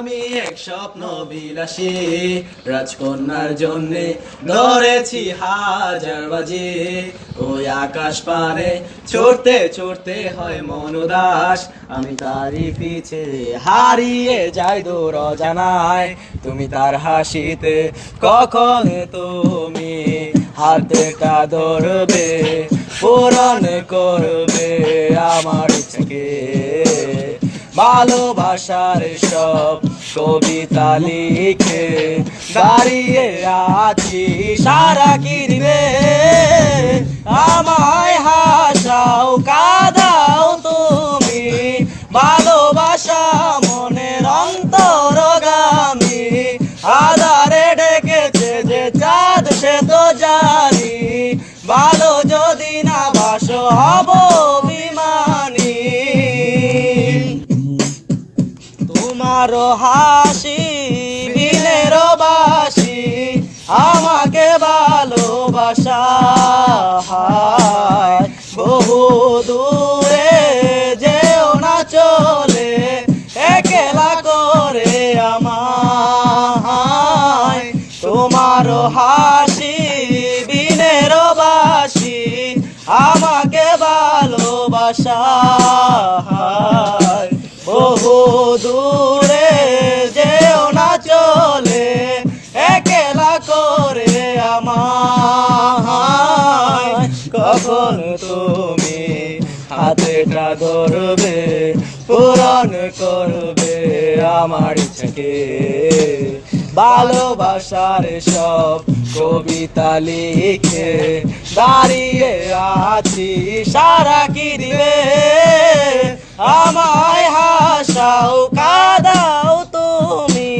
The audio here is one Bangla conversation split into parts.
আমি এক স্বপ্ন বিলাসী রাজকন্যার জন্যে ধরেছি হাজার বাজি। ওই আকাশ পানে ছুটতে ছুটতে হয় মন উদাস, আমি তারই পিছে হারিয়ে যাই দূর অজানায়। তুমি তার হাসিতে কখন তুমি হাতটা ধরবে, পূরণ করবে আমার ইচ্ছাকে। ভালোবাসার সব কবিতা লিখে দাঁড়িয়ে আছি সারা কি দিবে। আমায় হাসাও কাঁদাও তুমি, ভালোবাসা মনের অন্তরগামী। আধারে ডেকেছে যে চাঁদ সে তো জানি, ভালো যদি না বাসো হব বিমানী। তোমার হাসি বিনের বাসি আমাকে ভালোবাসা, বহু দূরে যেও না চলে একলা করে আমায়। তোমার হাসি বিনের বাসি আমাকে ভালোবাসা, বহু দূরে যেও না চলে একলা করে আমায়। কখন তুমি হাতটা ধরবে, পূরণ করবে আমার ইচ্ছাকে। ভালোবাসার সব কবিতা লিখে দাঁড়িয়ে আছি সারা কি দিবে। আমায় হাসাও কাঁদাও তুমি,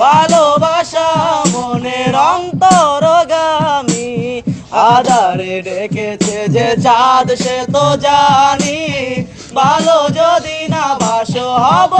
ভালোবাসা মনের অন্তরগামী। আধারে ডেকেছে যে চাঁদ সে তো জানি, ভালো যদি না বাসো হব